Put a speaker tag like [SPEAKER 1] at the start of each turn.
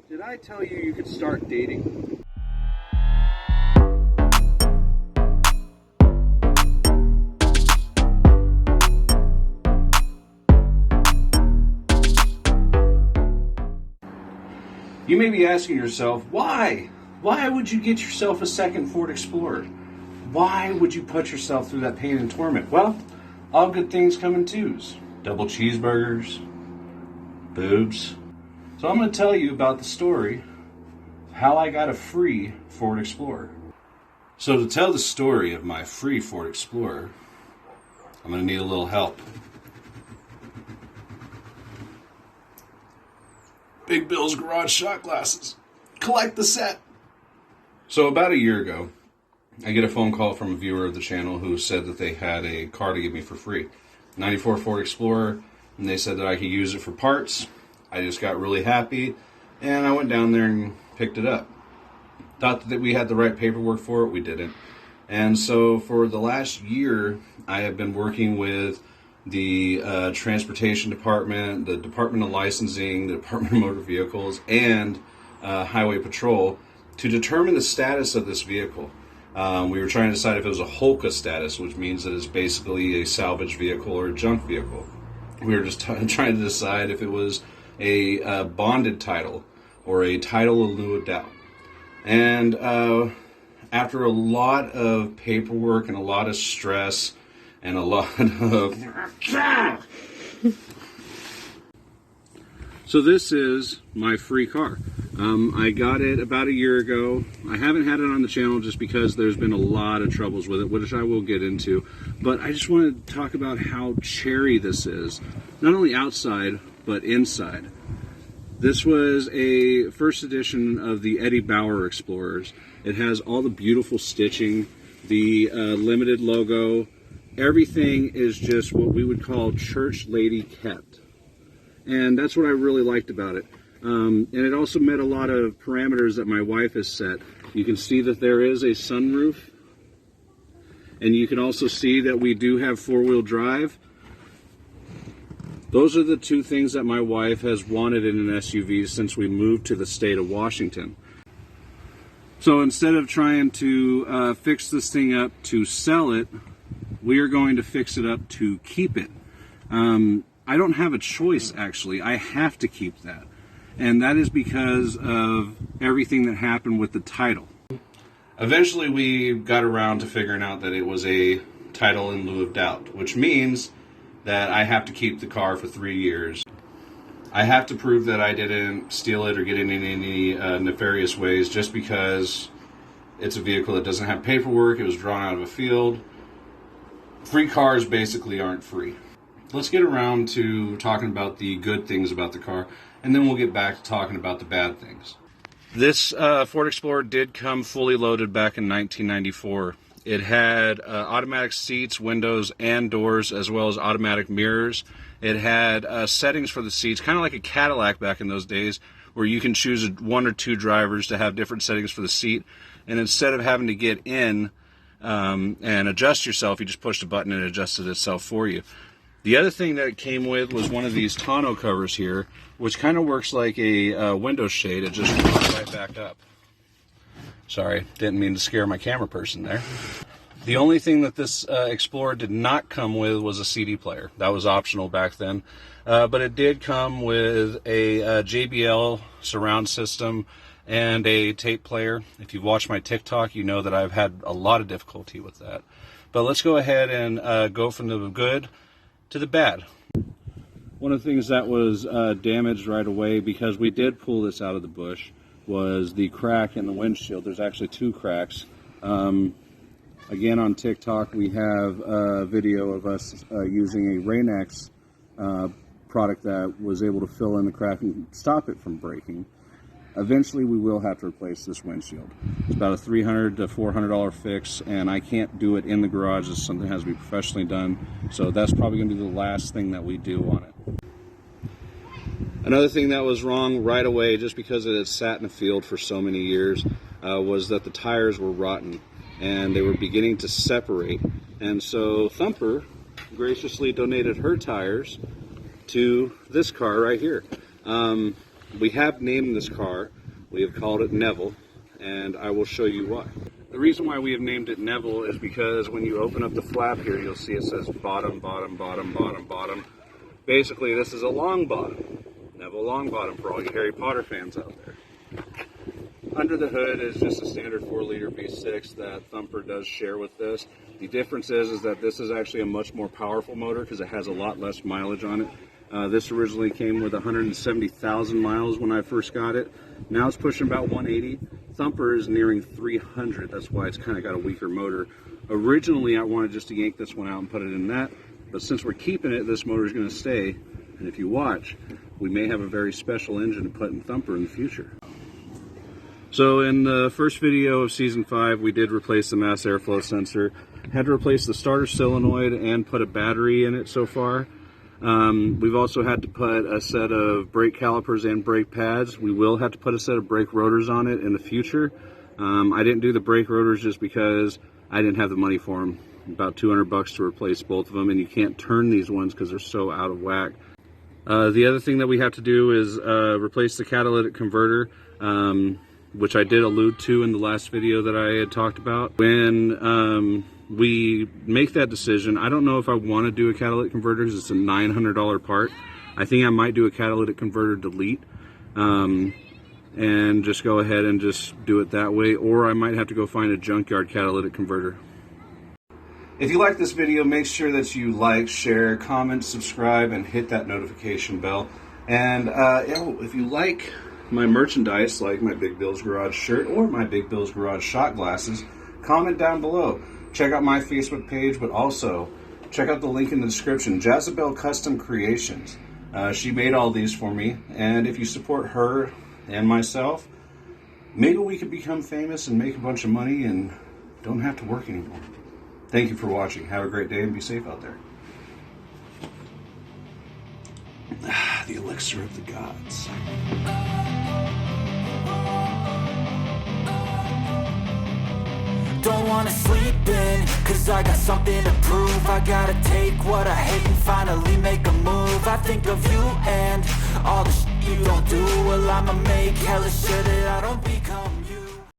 [SPEAKER 1] Did I tell you you could start dating? You may be asking yourself, why? Why would you get yourself a second Ford Explorer? Why would you put yourself through that pain and torment? Well, all good things come in twos. Double cheeseburgers, boobs. So I'm going to tell you about the story of how I got a free Ford Explorer. So to tell the story of my free Ford Explorer, I'm going to need a little help. Big Bill's Garage shot glasses. Collect the set. So about a year ago, I get a phone call from a viewer of the channel who said that they had a car to give me for free. 94 Ford Explorer, and they said that I could use it for parts. I just got really happy, and I went down there and picked it up. Thought that we had the right paperwork for it. We didn't. And so for the last year, I have been working with the Transportation Department, the Department of Licensing, the Department of Motor Vehicles, and Highway Patrol to determine the status of this vehicle. We were trying to decide if it was a HOLCA status, which means that it's basically a salvage vehicle or a junk vehicle. We were just trying to decide if it was a bonded title or a title in lieu of doubt. And after a lot of paperwork and a lot of stress and a lot of... So this is my free car. I got it about a year ago. I haven't had it on the channel just because there's been a lot of troubles with it, which I will get into. But I just want to talk about how cherry this is. Not only outside, but inside. This was a first edition of the Eddie Bauer Explorers. It has all the beautiful stitching, the limited logo. Everything is just what we would call church lady kept. And that's what I really liked about it. And it also met a lot of parameters that my wife has set. You can see that there is a sunroof. And you can also see that we do have four-wheel drive. Those are the two things that my wife has wanted in an SUV since we moved to the state of Washington. So instead of trying to fix this thing up to sell it, we are going to fix it up to keep it. I don't have a choice, actually. I have to keep that. And that is because of everything that happened with the title. Eventually we got around to figuring out that it was a title in lieu of doubt, which means that I have to keep the car for 3 years. I have to prove that I didn't steal it or get it in any nefarious ways just because it's a vehicle that doesn't have paperwork, it was drawn out of a field. Free cars basically aren't free. Let's get around to talking about the good things about the car, and then we'll get back to talking about the bad things. This Ford Explorer did come fully loaded back in 1994. It had automatic seats, windows, and doors, as well as automatic mirrors. It had settings for the seats, kind of like a Cadillac back in those days, where you can choose one or two drivers to have different settings for the seat. And instead of having to get in and adjust yourself, you just pushed a button and it adjusted itself for you. The other thing that it came with was one of these tonneau covers here, which kind of works like a window shade. It just comes right back up. Sorry, didn't mean to scare my camera person there. The only thing that this Explorer did not come with was a CD player. That was optional back then. But it did come with a JBL surround system and a tape player. If you've watched my TikTok, you know that I've had a lot of difficulty with that. But let's go ahead and go from the good to the bad. One of the things that was damaged right away, because we did pull this out of the bush, was the crack in the windshield. There's actually two cracks. Again, on TikTok, we have a video of us using a Rain-X product that was able to fill in the crack and stop it from breaking. Eventually, we will have to replace this windshield. It's about a $300 to $400 fix, and I can't do it in the garage. It's something that has to be professionally done, so that's probably going to be the last thing that we do on it. Another thing that was wrong right away, just because it had sat in a field for so many years, was that the tires were rotten, and they were beginning to separate. And so Thumper graciously donated her tires to this car right here. we have named this car. We have called it Neville, and I will show you why. The reason why we have named it Neville is because when you open up the flap here, you'll see it says bottom, bottom, bottom, bottom, bottom. Basically, this is a long bottom. Neville long bottom for all you Harry Potter fans out there. Under the hood is just a standard 4-liter V6 that Thumper does share with this. The difference is that this is actually a much more powerful motor because it has a lot less mileage on it. This originally came with 170,000 miles when I first got it. Now it's pushing about 180. Thumper is nearing 300. That's why it's kind of got a weaker motor. Originally, I wanted just to yank this one out and put it in that, but since we're keeping it, this motor is going to stay. And if you watch, we may have a very special engine to put in Thumper in the future. So in the first video of season 5, we did replace the mass airflow sensor. Had to replace the starter solenoid and put a battery in it so far. We've also had to put a set of brake calipers and brake pads. We will have to put a set of brake rotors on it in the future. I didn't do the brake rotors just because I didn't have the money for them. About $200 to replace both of them, and you can't turn these ones because they're so out of whack. The other thing that we have to do is replace the catalytic converter, which I did allude to in the last video that I had talked about. When we make that decision, I don't know if I want to do a catalytic converter because it's a $900 part. I think I might do a catalytic converter delete and just go ahead and just do it that way, or I might have to go find a junkyard catalytic converter. If you like this video, make sure that you like, share, comment, subscribe, and hit that notification bell. And if you like my merchandise, like my Big Bill's Garage shirt or my Big Bill's Garage shot glasses, comment down below. Check out my Facebook page, but also check out the link in the description, Jezebel Custom Creations. She made all these for me, and if you support her and myself, maybe we could become famous and make a bunch of money and don't have to work anymore. Thank you for watching. Have a great day and be safe out there. The elixir of the gods.
[SPEAKER 2] Don't wanna sleep in, cause I got something to prove. I gotta take what I hate and finally make a move. I think of you and all the shit you don't do. Well, I'ma make hella sure that I don't become